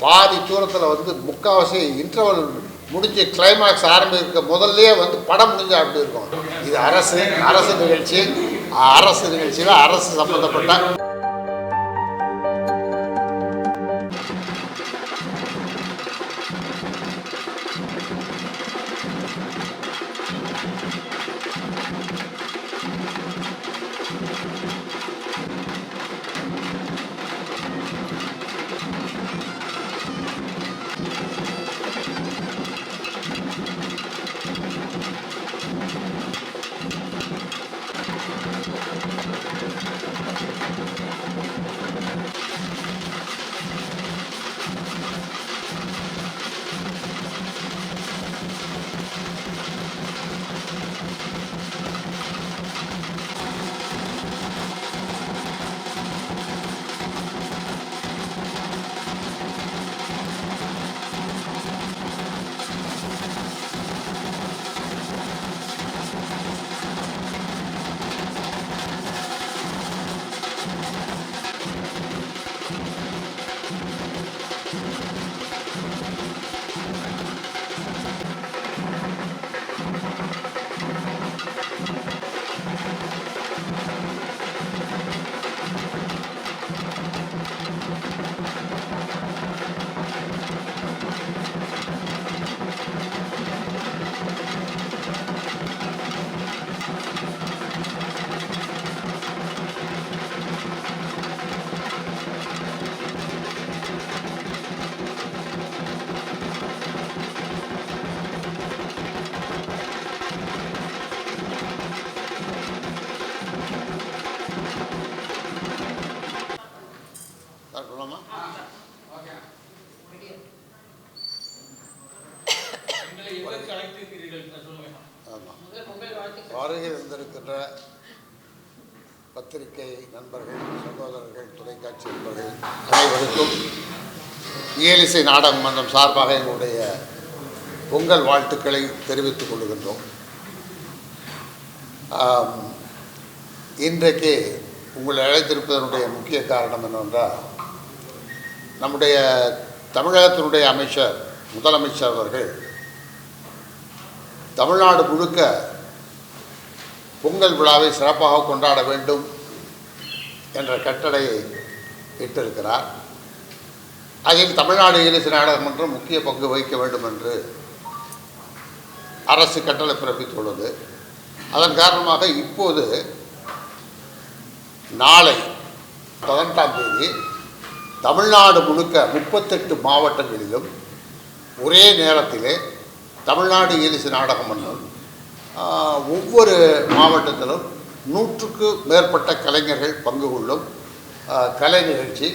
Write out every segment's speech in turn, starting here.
பாதி தூரத்தில் வந்து முக்கால்வாசி இன்டர்வல் முடிஞ்சு கிளைமேக்ஸ் ஆரம்பிக்க முதல்ல வந்து படம் முடிஞ்சா அப்படி இருக்கும். இது அரசு நிகழ்ச்சியில் அரசு சம்பந்தப்பட்ட வருகை இருந்திருக்கின்ற பத்திரிகை நண்பர்கள், சகோதரர்கள், தொலைக்காட்சி நண்பர்கள் அனைவருக்கும் இயலிசை நாடக மன்றம் சார்பாக எங்களுடைய பொங்கல் வாழ்த்துக்களை தெரிவித்துக் கொள்கின்றோம். இன்றைக்கு உங்களை அழைத்திருப்பதனுடைய முக்கிய காரணம் என்னவென்றால், நம்முடைய தமிழகத்தினுடைய முதலமைச்சர் அவர்கள் தமிழ்நாடு முழுக்க பொங்கல் விழாவை சிறப்பாக கொண்டாட வேண்டும் என்ற கட்டளையை இட்டிருக்கிறார். அதில் தமிழ்நாடு இயலிசை நாடக மன்றம் முக்கிய பங்கு வகிக்க வேண்டும் என்று அரசு கட்டளை பிறப்பித்துள்ளது. அதன் காரணமாக இப்போது நாளை 18ஆம் தேதி தமிழ்நாடு முழுக்க 38 மாவட்டங்களிலும் ஒரே நேரத்திலே தமிழ்நாடு இயலிசை நாடக மன்றம் ஒவ்வொரு மாவட்டத்திலும் 100க்கு மேற்பட்ட கலைஞர்கள் பங்கு கொள்ளும் கலை நிகழ்ச்சி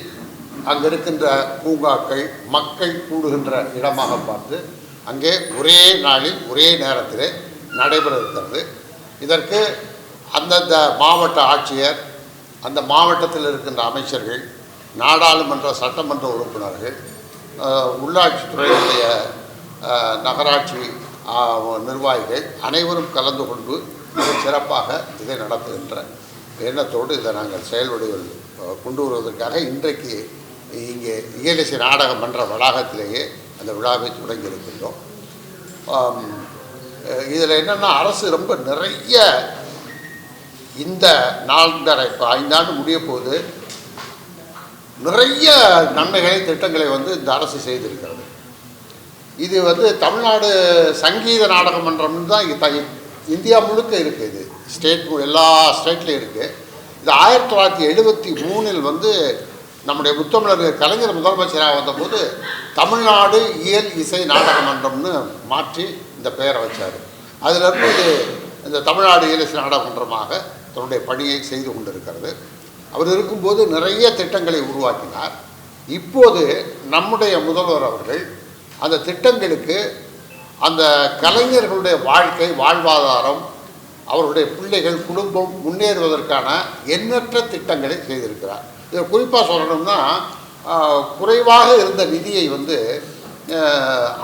அங்கே இருக்கின்ற பூங்காக்கள், மக்கள் கூடுகின்ற இடமாக பார்த்து அங்கே ஒரே நாளில் ஒரே நேரத்தில் நடைபெற இருக்கிறது. இதற்கு அந்தந்த மாவட்ட ஆட்சியர், அந்த மாவட்டத்தில் இருக்கின்ற அமைச்சர்கள், நாடாளுமன்ற சட்டமன்ற உறுப்பினர்கள், உள்ளாட்சித்துறையுடைய நகராட்சி நிர்வாகிகள் அனைவரும் கலந்து கொண்டு சிறப்பாக இதை நடத்துகின்ற எண்ணத்தோடு இதை நாங்கள் செயல் வடிவில் கொண்டு வருவதற்காக இன்றைக்கு இங்கே இயலிசை நாடக மன்ற வளாகத்திலேயே அந்த விழாவை தொடங்கி இருக்கின்றோம். இதில் என்னென்னா, அரசு ரொம்ப நிறைய இந்த 5 ஆண்டு முடிய போது நிறைய நன்மைகளை, திட்டங்களை இந்த அரசு செய்திருக்கிறது. இது தமிழ்நாடு சங்கீத நாடக மன்றம்னு தான் இந்தியா முழுக்க இருக்குது. இது எல்லா ஸ்டேட்லேயும் இருக்குது. இது 1973 நம்முடைய முத்தமிழர் கலைஞர் முதலமைச்சராக வந்தபோது தமிழ்நாடு இயல் இசை நாடக மன்றம்னு மாற்றி இந்த பெயரை வச்சார். அதிலிருந்து இது இந்த தமிழ்நாடு இயல் இசை நாடக மன்றமாக தன்னுடைய பணியை செய்து கொண்டிருக்கிறது. அவர் இருக்கும்போது நிறைய திட்டங்களை உருவாக்கினார். இப்போது நம்முடைய முதல்வர் அவர்கள் அந்த திட்டங்களுக்கு, அந்த கலைஞர்களுடைய வாழ்வாதாரம், அவருடைய பிள்ளைகள், குடும்பம் முன்னேறுவதற்கான எண்ணற்ற திட்டங்களை செய்திருக்கிறார். இதை குறிப்பாக சொல்லணும்னா, குறைவாக இருந்த நிதியை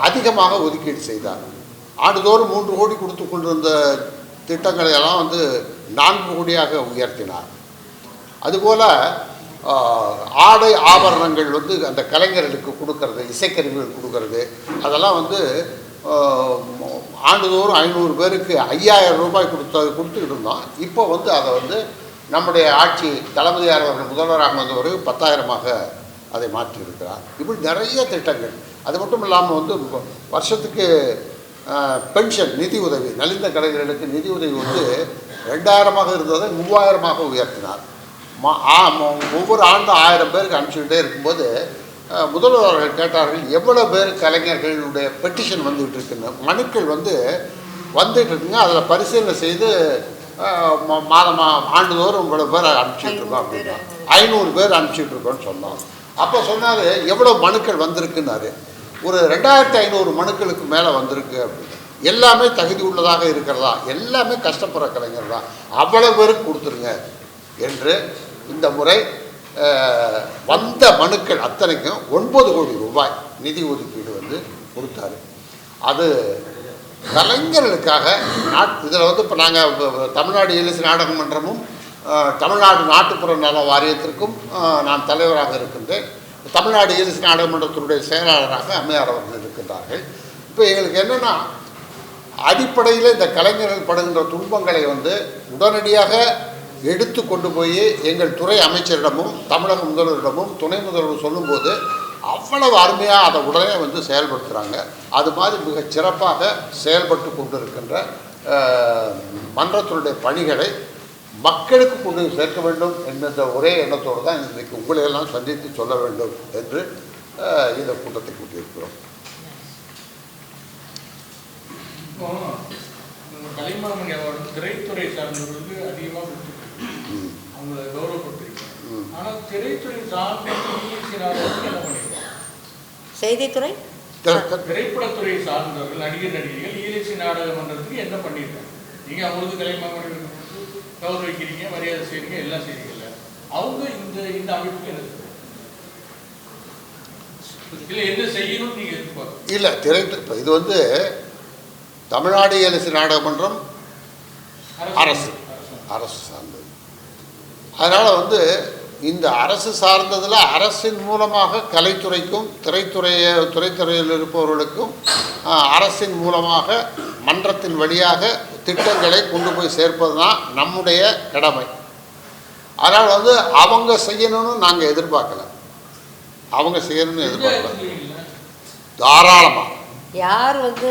அதிகமாக ஒதுக்கீடு செய்தார். ஆண்டுதோறும் 3 கோடி கொடுத்து கொண்டிருந்த திட்டங்களை எல்லாம் 4 கோடியாக உயர்த்தினார். அதுபோல் ஆடை ஆபரணங்கள் வந்து அந்த கலைஞர்களுக்கு கொடுக்கறது, இசைக்கருவிகள் கொடுக்கறது, அதெல்லாம் வந்து ஆண்டுதோறும் 500 பேருக்கு 5000 ரூபாய் கொடுத்துக்கிட்டு இருந்தோம். இப்போ வந்து அதை வந்து நம்முடைய ஆட்சி தளபதியார் அவர்கள் முதல்வராக வந்தவர்கள் 10,000ஆக அதை மாற்றியிருக்கிறார். இப்படி நிறைய திட்டங்கள். அது மட்டும் இல்லாமல் வந்து வருஷத்துக்கு பென்ஷன் நிதி உதவி, நலிந்த கலைஞர்களுக்கு நிதி உதவி வந்து 2000ஆக இருந்ததை 3000ஆக உயர்த்தினார். ஒவ்வொரு ஆண்டும் 1000 பேருக்கு அனுப்பிச்சுக்கிட்டே இருக்கும்போது முதல்வர் அவர்கள் கேட்டார்கள், எவ்வளோ பேர் கலைஞர்களுடைய பெட்டிஷன் வந்துகிட்டு இருக்குன்னு. மனுக்கள் வந்து வந்துட்டு இருக்குங்க, அதில் பரிசீலனை செய்து ஆண்டுதோறும் இவ்வளோ பேர் அனுப்பிச்சிட்டு இருக்கோம் அப்படின்னா 500 பேர் அனுப்பிச்சிட்டு இருக்கோன்னு சொன்னோம். அப்போ சொன்னார், எவ்வளோ மனுக்கள் வந்திருக்குன்னாரு. ஒரு 2500 மனுக்களுக்கு மேலே வந்திருக்கு அப்படின்னு. எல்லாமே தகுதி உள்ளதாக இருக்கிறதா, எல்லாமே கஷ்டப்படுற கலைஞர் தான், அவ்வளோ பேருக்கு கொடுத்துருங்க என்று இந்த முறை வந்த மனுக்கள் அத்தனைக்கும் 9 கோடி ரூபாய் நிதி ஒதுக்கீடு வந்து கொடுத்தாரு. அது கலைஞர்களுக்காக இதில் வந்து இப்போ நாங்கள் தமிழ்நாடு இயலிசை நாடக மன்றமும் தமிழ்நாடு நாட்டுப்புற நல வாரியத்திற்கும் நான் தலைவராக இருக்கின்றேன். தமிழ்நாடு இயலிசை நாடக மன்றத்தினுடைய செயலாளராக அம்மையார் அவர்கள் இருக்கின்றார்கள். இப்போ எங்களுக்கு என்னென்னா, அடிப்படையில் இந்த கலைஞர்கள் படுகின்ற துன்பங்களை வந்து உடனடியாக எடுத்து கொண்டு போய் எங்கள் துறை அமைச்சரிடமும் தமிழக முதல்வரிடமும் துணை முதல்வர் சொல்லும்போது அவ்வளவு அருமையாக அதை உடனே வந்து செயல்படுத்துகிறாங்க. அது மாதிரி மிக சிறப்பாக செயல்பட்டு கொண்டு இருக்கின்ற மன்றத்தினுடைய பணிகளை மக்களுக்கு கொண்டு சேர்க்க வேண்டும் என்கின்ற ஒரே எண்ணத்தோடு தான் இன்றைக்கு உங்களையெல்லாம் சந்தித்து சொல்ல வேண்டும் என்று இந்த கூட்டத்தை கூட்டியிருக்கிறோம். கலைமாமணி அவார்டு திரைத்துறை சார்ந்தவர்களுக்கு அதிகமாக அவங்க கௌரவப்பட்டிருக்காங்க. ஆனால் திரைத்துறை சார்ந்த என்ன பண்ணிருக்காங்க? செய்தித்துறை, திரைப்படத்துறை சார்ந்தவர்கள் நடிகர் நடிகைகள் ஈழச்சி நாடக மன்றத்துக்கு என்ன பண்ணியிருக்காங்க? நீங்கள் அவங்களுக்கு கலைமாமணி கௌரவிக்கிறீங்க, மரியாதை செய்றீங்க, எல்லாம் செய்றீங்கல்ல, அவங்க இந்த அமைப்புக்கு என்ன இல்லை என்ன செய்யணும்னு நீங்கள் எதிர்பார்க்க? இல்லை, திரைத்துறை இது வந்து தமிழ்நாடு இயலிசை நாடக மன்றம் அரசு சார்ந்தது. அதனால் வந்து இந்த அரசு சார்ந்ததில் அரசின் மூலமாக கலைத்துறைக்கும் திரைத்துறையில் இருப்பவர்களுக்கும் அரசின் மூலமாக மன்றத்தின் வழியாக திட்டங்களை கொண்டு போய் சேர்ப்பது தான் நம்முடைய கடமை. அதனால் வந்து அவங்க செய்யணும்னு நாங்கள் எதிர்பார்க்கல, அவங்க செய்யணும்னு எதிர்பார்க்கல. தாராளமாக யார் வந்து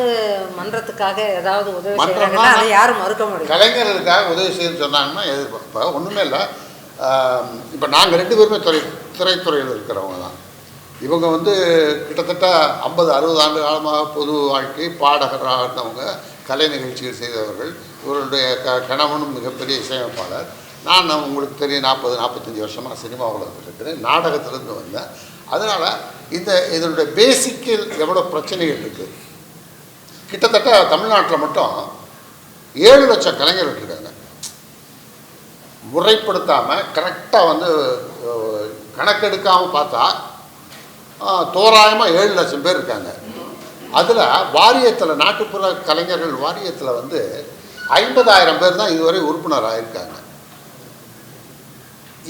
மன்றத்துக்காக ஏதாவது உதவி செய்யறாங்கன்னா அதை யாரும் மறுக்க முடியும். கலைஞர்களுக்காக உதவி செய்யணும்னு சொன்னாங்கன்னா எதிர்பார்ப்பேன். ஒன்றுமே இல்லை. இப்போ நாங்கள் 2 பேருமே திரைத்துறையில் இருக்கிறவங்க தான். இவங்க வந்து கிட்டத்தட்ட 50-60 ஆண்டு காலமாக பொது வாழ்க்கை பாடகராக இருந்தவங்க, கலை நிகழ்ச்சிகள் செய்தவர்கள். இவருடைய கணவனும் மிகப்பெரிய இசையமைப்பாளர். நான் உங்களுக்கு தெரியும் 40-45 வருஷமாக சினிமா உலகத்தில் இருக்கிறேன், நாடகத்திலேருந்து வந்தேன். அதனால் இதனுடைய பேசிக்கில் எவ்வளோ பிரச்சனைகள் இருக்குது. கிட்டத்தட்ட தமிழ்நாட்டில் மட்டும் 7 லட்சம் கலைஞர்கள் இருக்காங்க. முறைப்படுத்தாமல் கரெக்டாக வந்து கணக்கெடுக்காமல் பார்த்தா தோராயமாக 7 லட்சம் பேர் இருக்காங்க. அதில் வாரியத்தில், நாட்டுப்புற கலைஞர்கள் வாரியத்தில் வந்து 50,000 பேர் தான் இதுவரை உறுப்பினராக இருக்காங்க.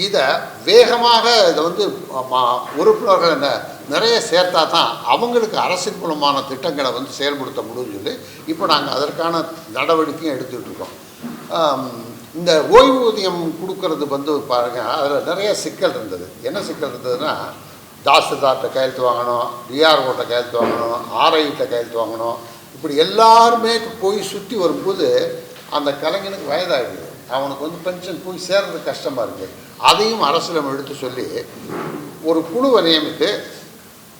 இதை வேகமாக இதை வந்து உறுப்பினர்கள் நிறைய சேர்த்தா தான் அவங்களுக்கு அரசின் மூலமான திட்டங்களை வந்து செயல்படுத்த முடியும்னு சொல்லி இப்போ நாங்கள் அதற்கான நடவடிக்கையும் எடுத்துகிட்டு இருக்கோம். இந்த ஓய்வூதியம் கொடுக்கறது வந்து பாருங்கள், அதில் நிறைய சிக்கல் இருந்தது. என்ன சிக்கல் இருந்ததுன்னா, தாசில்தார்கிட்ட கையெழுத்து வாங்கணும், டிஆர்ஓட்ட கையெழுத்து வாங்கணும், ஆர்ஐகிட்ட கையெழுத்து வாங்கணும். இப்படி எல்லாருமே போய் சுற்றி வரும்போது அந்த கலைஞனுக்கு வயதாகிடுது, அவனுக்கு வந்து பென்ஷன் போய் சேர்றது கஷ்டமாக இருக்குது. அதையும் அரசிடம் எடுத்து சொல்லி ஒரு குழுவை நியமித்து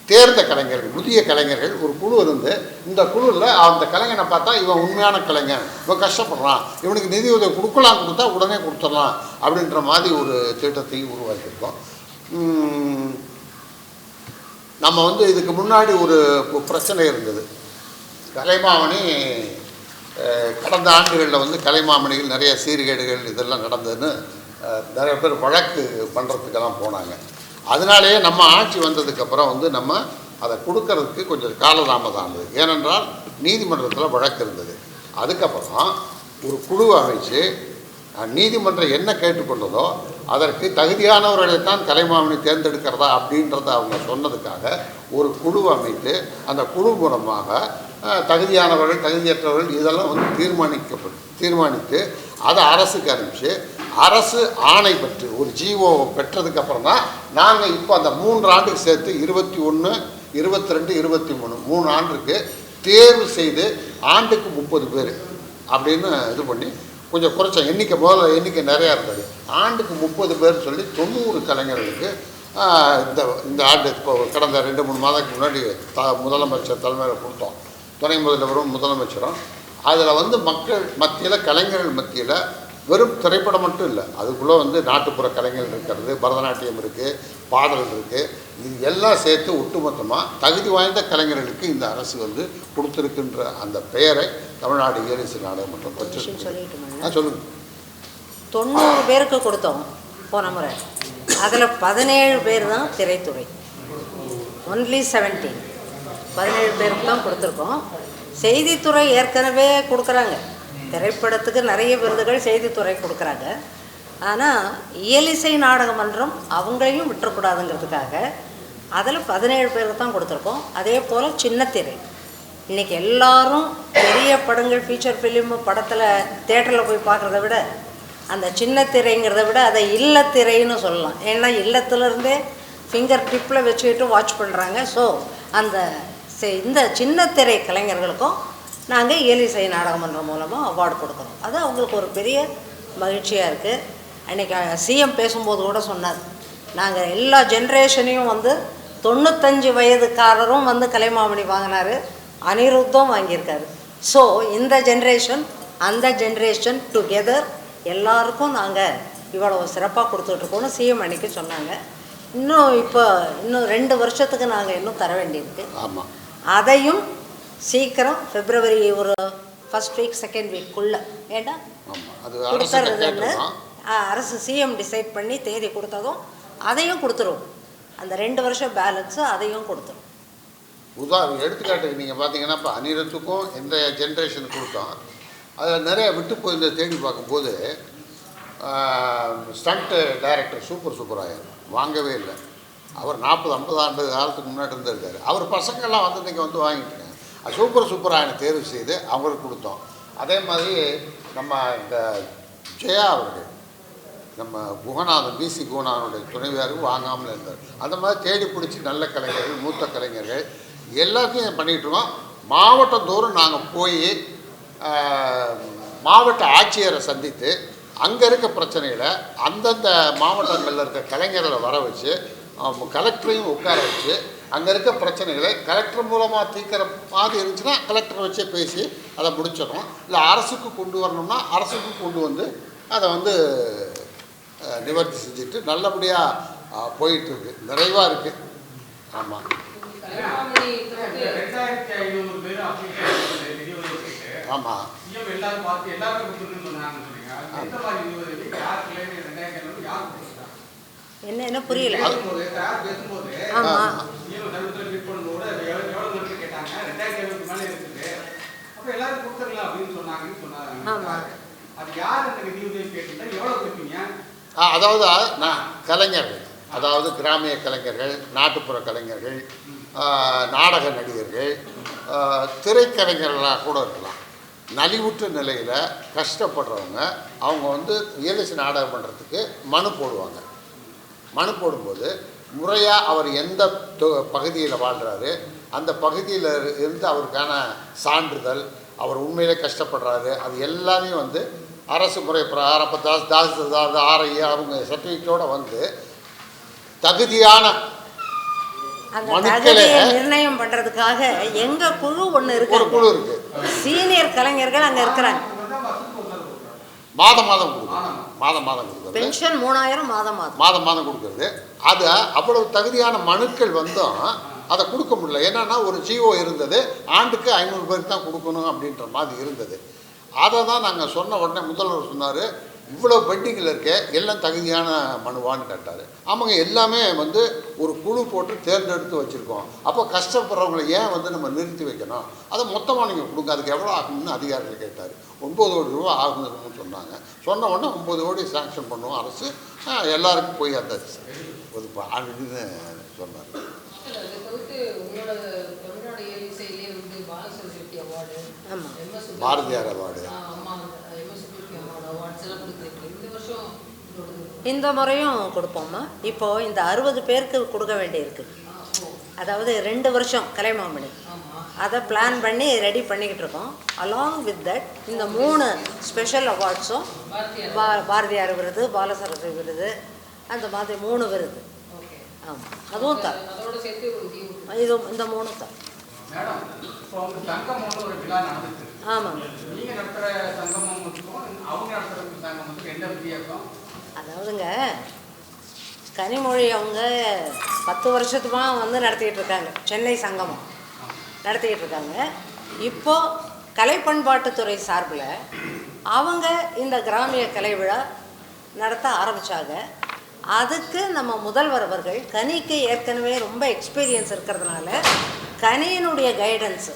தேர்ந்த கலைஞர்கள், புதிய கலைஞர்கள் ஒரு குழு இருந்து, இந்த குழுவில் அந்த கலைஞனை பார்த்தா இவன் உண்மையான கலைஞன், இவன் கஷ்டப்படுறான், இவனுக்கு நிதி உதவி கொடுத்தா உடனே கொடுத்துடலாம் அப்படின்ற மாதிரி ஒரு திட்டத்தையும் உருவாக்கியிருக்கோம். நம்ம வந்து இதுக்கு முன்னாடி ஒரு பிரச்சனை இருந்தது. கலைமாமணி கடந்த ஆண்டுகளில் வந்து கலைமாமணிகள் நிறைய சீர்கேடுகள் இதெல்லாம் நடந்ததுன்னு நிறைய பேர் வழக்கு பண்ணுறதுக்கெல்லாம் போனாங்க. அதனாலேயே நம்ம ஆட்சி வந்ததுக்கப்புறம் வந்து நம்ம அதை கொடுக்கறதுக்கு கொஞ்சம் காலதாமதம் ஆனது. ஏனென்றால் நீதிமன்றத்தில் வழக்கு இருந்தது. அதுக்கப்புறம் ஒரு குழு அமைச்சு நீதிமன்றம் என்ன கேட்டுக்கொண்டதோ அதற்கு தகுதியானவர்களை தான் கலைமாமணி தேர்ந்தெடுக்கிறதா அப்படின்றத அவங்க சொன்னதுக்காக ஒரு குழு அமைத்து அந்த குழு மூலமாக தகுதியானவர்கள் தகுதியற்றவர்கள் இதெல்லாம் வந்து தீர்மானித்து அதை அரசுக்கு அனுப்பிச்சு அரசு ஆணை பெற்று ஒரு ஜிஓ பெற்றதுக்கப்புறம் தான் நாங்கள் இப்போ அந்த 3 ஆண்டுக்கு சேர்த்து 21, 22, 23 3 ஆண்டுக்கு தேர்வு செய்து ஆண்டுக்கு 30 பேர் அப்படின்னு இது பண்ணி கொஞ்சம் குறைச்ச முதல்ல எண்ணிக்கை நிறையா இருந்தது. ஆண்டுக்கு 30 பேர் சொல்லி 90 கலைஞர்களுக்கு இந்த ஆண்டு இப்போ கடந்த 2-3 மாதத்துக்கு முன்னாடி முதலமைச்சர் தலைமையில் கொடுத்தோம். துணை முதல்வரும் முதலமைச்சரும் அதில் வந்து மக்கள் மத்தியில் கலைஞர்கள் மத்தியில் வெறும் திரைப்படம் மட்டும் இல்லை, அதுக்குள்ளே வந்து நாட்டுப்புற கலைஞர்கள் இருக்கிறது, பரதநாட்டியம் இருக்குது, பாடல் இருக்குது, இது எல்லாம் சேர்த்து ஒட்டுமொத்தமாக தகுதி வாய்ந்த கலைஞர்களுக்கு இந்த அரசு வந்து கொடுத்துருக்குன்ற அந்த பெயரை தமிழ்நாடு இயலிசை நாடகம் மற்றும் சொல்லுங்கள். 90 பேருக்கு கொடுத்தோம் போன முறை. அதில் 17 பேர் தான் திரைத்துறை, ஒன்லி 17 பேருக்கு தான் கொடுத்துருக்கோம். செய்தித்துறை ஏற்கனவே கொடுக்குறாங்க, திரைப்படத்துக்கு நிறைய விருதுகள் செய்தித்துறை கொடுக்குறாங்க. ஆனால் இயலிசை நாடக மன்றம் அவங்களையும் விட்டுறக்கூடாதுங்கிறதுக்காக அதில் 17 பேருக்கு தான் கொடுத்துருக்கோம். அதே போல் சின்னத்திரை, இன்றைக்கி எல்லாரும் பெரிய படங்கள் ஃபீச்சர் ஃபிலிமு படத்தில் தேட்டரில் போய் பார்க்குறத விட அந்த சின்னத்திரைங்கிறத விட அதை இல்லத்திரைன்னு சொல்லலாம். ஏன்னா இல்லத்துலேருந்தே ஃபிங்கர் டிப்பில் வச்சுக்கிட்டு வாட்ச் பண்ணுறாங்க. ஸோ அந்த இந்த சின்னத்திரை கலைஞர்களுக்கும் நாங்கள் இயலிசை நாடக மன்றம் மூலமாக அவார்டு கொடுக்குறோம். அது அவங்களுக்கு ஒரு பெரிய மகிழ்ச்சியாக இருக்குது. அன்றைக்கி சிஎம் பேசும்போது கூட சொன்னார், நாங்கள் எல்லா ஜென்ரேஷனையும் வந்து 95 வயதுக்காரரும் வந்து கலைமாமணி வாங்கினார், அனிருத்தும் வாங்கியிருக்காரு. ஸோ இந்த ஜென்ரேஷன் அந்த ஜென்ரேஷன் டுகெதர் எல்லாருக்கும் நாங்கள் இவ்வளோ சிறப்பாக கொடுத்துட்ருக்கோன்னு சிஎம் அன்றைக்கி சொன்னாங்க. இன்னும் 2 வருஷத்துக்கு நாங்கள் இன்னும் தர வேண்டியிருக்கு. ஆமாம், அதையும் சீக்கிரம் பிப்ரவரி ஒரு ஃபர்ஸ்ட் வீக் செகண்ட் வீக்குள்ளே ஏன்னா கொடுத்துறதுன்னு அரசு சிஎம் டிசைட் பண்ணி தேதி கொடுத்ததும் அதையும் கொடுத்துருவோம். அந்த 2 வருஷம் பேலன்ஸு அதையும் கொடுத்துரும். எடுத்துக்காட்டுக்கு நீங்கள் பார்த்தீங்கன்னா இப்போ அனிருத்துக்கும் இந்த ஜென்ரேஷன் கொடுத்தோம். அதில் நிறைய விட்டு போயிருந்த தேடி பார்க்கும்போது ஸ்டண்ட்டு டைரக்டர் சூப்பராயர் வாங்கவே இல்லை. அவர் 40-50 ஆண்டு காலத்துக்கு முன்னாடி இருந்திருக்காரு. அவர் பசங்கள்லாம் வந்து இன்றைக்கி வந்து வாங்கிட்டுருக்காங்க. சூப்பராயனை தேர்வு செய்து அவங்களுக்கு கொடுத்தோம். அதே மாதிரி நம்ம இந்த ஜெயா அவர்கள், நம்ம குகநாதன் பிசி குகநாதனுடைய துணைவியாருக்கு வாங்காமல் இருந்தார். அந்த மாதிரி தேடி பிடிச்சி நல்ல கலைஞர்கள், மூத்த கலைஞர்கள் எல்லாத்தையும் பண்ணிகிட்ருக்கோம். மாவட்டம் தோறும் நாங்கள் போய் மாவட்ட ஆட்சியரை சந்தித்து அங்கே இருக்க பிரச்சனைகளை அந்தந்த மாவட்டங்களில் இருக்க கலைஞர்களை வர வச்சு கலெக்டரையும் உட்கார வச்சு அங்கே இருக்க பிரச்சனைகளை கலெக்டர் மூலமாக தீர்க்கிற மாதிரி இருந்துச்சுன்னா கலெக்டரை வச்சே பேசி அதை முடிச்சிடணும். இல்லை அரசுக்கு கொண்டு வரணும்னா அரசுக்கு கொண்டு வந்து அதை வந்து நிவர்த்தி செஞ்சுட்டு நல்லபடியாக போயிட்டுருக்கு, நிறைவாக இருக்குது. ஆமாம் ஆமாம் என்ன புரியல. ஆமாம் அதாவது நான் கலைஞர்கள், அதாவது கிராமிய கலைஞர்கள், நாட்டுப்புற கலைஞர்கள், நாடக நடிகர்கள், திரைக்கலைஞர்களாக கூட இருக்கலாம். நலிவுற்ற நிலையில் கஷ்டப்படுறவங்க அவங்க வந்து இயலிசை நாடகம் பண்ணுறதுக்கு மனு போடுவாங்க. மனு போடும்போது முறையாக அவர் எந்த பகுதியில் வாழ்கிறாரு, அந்த பகுதியில் இருந்து அவருக்கான சான்றிதழ், அவர் உண்மையிலே கஷ்டப்படுறாரு, அது எல்லாமே வந்து அரசு முறை பிரகாரம் இப்போ தாசில்தார் ஆர்ஐ அவங்க சர்டிஃபிகேட்டோடு வந்து தகுதியான நிர்ணயம் பண்றதுக்காக எங்க குழு ஒண்ணு இருக்கு. ஒரு குழு இருக்கு, சீனியர் கலைஞர்கள் அங்க இருக்கிறாங்க. மாதம் கொடுக்குறது பென்ஷன் 3000 மாதம் கொடுக்குறது. அது அவ்வளவு தகுதியான மனுக்கள் வந்தும் அதை கொடுக்க முடியல. என்னன்னா ஒரு ஜிஓ இருந்தது, ஆண்டுக்கு 500 பேருக்கு தான் கொடுக்கணும் அப்படின்ற மாதிரி இருந்தது. அதை தான் நாங்கள் சொன்ன உடனே முதல்வர் சொன்னார், இவ்வளோ பெண்டிங்கில் இருக்க எல்லாம் தகுதியான மனுவான்னு கேட்டார். ஆமாங்க, எல்லாமே வந்து ஒரு குழு போட்டு தேர்ந்தெடுத்து வச்சுருக்கோம். அப்போ கஷ்டப்படுறவங்களை ஏன் வந்து நம்ம நிறுத்தி வைக்கணும், அதை மொத்தமாக நீங்கள் கொடுங்க, அதுக்கு எவ்வளோ ஆகும்னு அதிகாரிகள் கேட்டார். 9 கோடி ரூபா ஆகுதுன்னு சொன்னாங்க. சொன்ன உடனே 9 கோடி சாங்ஷன் பண்ணுவோம் அரசு, எல்லாருக்கும் போய் அந்த ஒரு அப்படின்னு சொன்னார். பாரதியார் அவார்டு இந்த முறையும் கொடுப்போம்மா. இப்போது இந்த 60 பேருக்கு கொடுக்க வேண்டியிருக்கு. அதாவது 2 வருஷம் கலைமாமணி அதை பிளான் பண்ணி ரெடி பண்ணிக்கிட்டு இருக்கோம். அலாங் வித் தட் இந்த 3 ஸ்பெஷல் அவார்ட்ஸும் பாரதியார் விருது, பாலசரஸ்வதி விருது, அந்த மாதிரி 3 விருது. ஆமாம், அதுவும் தான். இது இந்த 3 தான். ஆமாங்க. அதாவதுங்க, கனிமொழி அவங்க 10 வருஷத்துமாக வந்து நடத்திக்கிட்டு இருக்காங்க, சென்னை சங்கமம் நடத்திக்கிட்டு இருக்காங்க. இப்போது கலை பண்பாட்டுத்துறை சார்பில் அவங்க இந்த கிராமிய கலை விழா நடத்த ஆரம்பித்தாங்க. அதுக்கு நம்ம முதல்வர் அவர்கள் கனிக்கு ஏற்கனவே ரொம்ப எக்ஸ்பீரியன்ஸ் இருக்கிறதுனால கனியினுடைய கைடன்ஸு,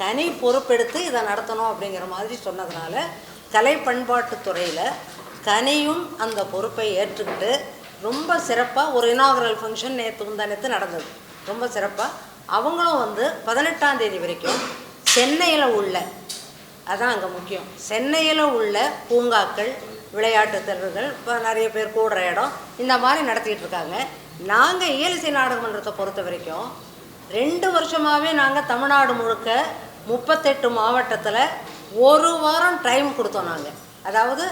கனி பொறுப்பெடுத்து இதை நடத்தணும் அப்படிங்கிற மாதிரி சொன்னதுனால கலை பண்பாட்டுத்துறையில் கனியும் அந்த பொறுப்பை ஏற்றுக்கிட்டு ரொம்ப சிறப்பாக ஒரு இனாகுரல் ஃபங்க்ஷன் முந்தானத்து நடந்தது. ரொம்ப சிறப்பாக அவங்களும் வந்து 18ஆம் தேதி வரைக்கும் சென்னையில் உள்ள, அதான் அங்கே முக்கியம், சென்னையில் உள்ள பூங்காக்கள், விளையாட்டு திறன்கள், இப்போ நிறைய பேர் கூடுற இடம், இந்த மாதிரி நடத்திக்கிட்டு இருக்காங்க. நாங்கள் இயலிசை நாடகமன்றத்தை பொறுத்த வரைக்கும் 2 வருஷமாகவே நாங்கள் தமிழ்நாடு முழுக்க 38 மாவட்டத்தில் 1 வாரம் டைம் கொடுத்தோம். நாங்கள் அதாவது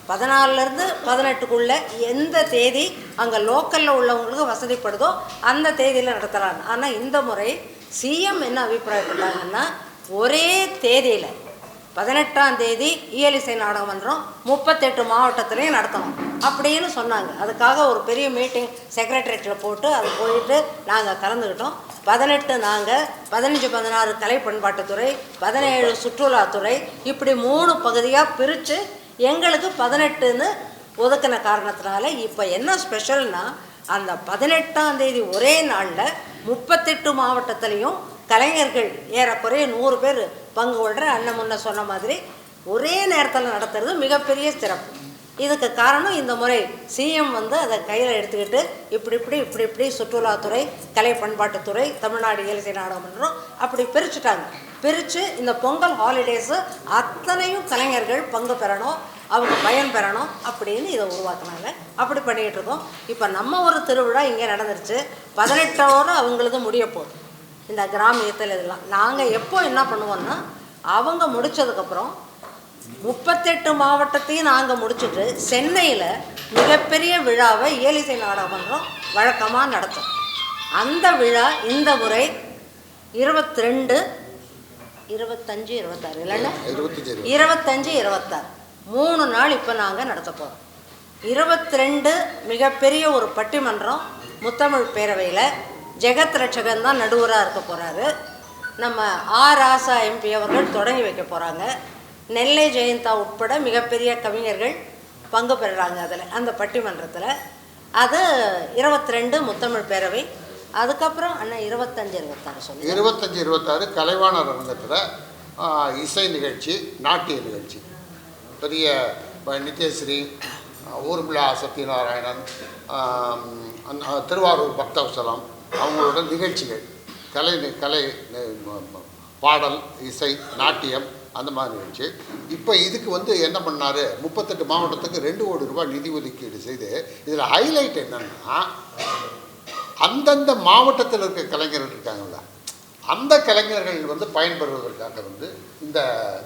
14லேருந்து 18க்குள்ளே எந்த தேதி அங்கே லோக்கலில் உள்ளவங்களுக்கு வசதிப்படுதோ அந்த தேதியில் நடத்தலாம். ஆனால் இந்த முறை சிஎம் என்ன அபிப்பிராயப்பட்டாங்கன்னா, ஒரே தேதியில் 18ஆம் தேதி இயலிசை நாடகமன்றம் 38 மாவட்டத்திலையும் நடத்தணும் அப்படின்னு சொன்னாங்க. அதுக்காக ஒரு பெரிய மீட்டிங் செக்ரட்டரியேட்டில் போட்டு அது போயிட்டு நாங்கள் கலந்துக்கிட்டோம். 18 நாங்கள், 15, 16 கலை பண்பாட்டுத்துறை, 17 சுற்றுலாத்துறை, இப்படி 3 பகுதியாக பிரித்து எங்களுக்கு 18ன்னு ஒதுக்கின காரணத்தினால இப்போ என்ன ஸ்பெஷல்னால், அந்த 18ஆம் தேதி ஒரே நாளில் 38 மாவட்டத்திலையும் கலைஞர்கள் ஏறக்குறைய 100 பேர் பங்கு கொள்கிற அண்ணன் முன்ன சொன்ன மாதிரி ஒரே நேரத்தில் நடத்துறது மிகப்பெரிய சிறப்பு. இதுக்கு காரணம் இந்த முறை சிஎம் வந்து அதை கையில் எடுத்துக்கிட்டு இப்படி சுற்றுலாத்துறை, கலை பண்பாட்டுத்துறை, தமிழ்நாடு இயலிசை நாடகமன்றம் அப்படி பிரிச்சுட்டாங்க. பிரித்து இந்த பொங்கல் ஹாலிடேஸு அத்தனையும் கலைஞர்கள் பங்கு பெறணும், அவங்க பயன் பெறணும் அப்படின்னு இதை உருவாக்குனாங்க. அப்படி பண்ணிக்கிட்டு இருக்கோம். இப்போ நம்ம ஒரு திருவிழா இங்கே நடந்துருச்சு, 18ஓட அவங்களது முடிய போகுது இந்த கிராமியத்தில். இதெல்லாம் நாங்கள் எப்போ என்ன பண்ணுவோம்னா, அவங்க முடித்ததுக்கப்புறம் 38 மாவட்டத்தையும் நாங்கள் முடிச்சுட்டு சென்னையில் மிகப்பெரிய விழாவை இயலிசை நாடகமன்றம் வழக்கமாக நடத்தும். அந்த விழா இந்த முறை 22, 25, 26 இல்லைன்னா 25, 26 3 நாள் இப்போ நாங்கள் நடத்த போகிறோம். 22 மிகப்பெரிய ஒரு பட்டிமன்றம் முத்தமிழ் பேரவையில் ஜெகத் ரட்சகன் தான் நடுவராக இருக்க போகிறாரு. நம்ம ராசா எம்பி அவர்கள் தொடங்கி வைக்க போகிறாங்க. நெல்லை ஜெயந்தா உட்பட மிகப்பெரிய கவிஞர்கள் பங்கு பெறுறாங்க அதில், அந்த பட்டிமன்றத்தில். அது 22 முத்தமிழ் பேரவை. அதுக்கப்புறம் அண்ணன் 25, 26 சொல்லி 25, 26 கலைவாணர் அரங்கத்தில் இசை நிகழ்ச்சி, நாட்டிய நிகழ்ச்சி, பெரிய நித்யஸ்ரீ, ஊர்மிளா சத்யநாராயணன், திருவாரூர் பக்தவசலம் அவங்களோட நிகழ்ச்சிகள், கலை பாடல், இசை, நாட்டியம், அந்த மாதிரி நிகழ்ச்சி. இப்போ இதுக்கு வந்து என்ன பண்ணார், 38 மாவட்டத்துக்கு 2 கோடி ரூபாய் நிதி ஒதுக்கீடு செய்து, இதில் ஹைலைட் என்னென்னா, அந்தந்த மாவட்டத்தில் இருக்க கலைஞர்கள் இருக்காங்கல்ல, அந்த கலைஞர்கள் வந்து பயன்பெறுவதற்காக வந்து இந்த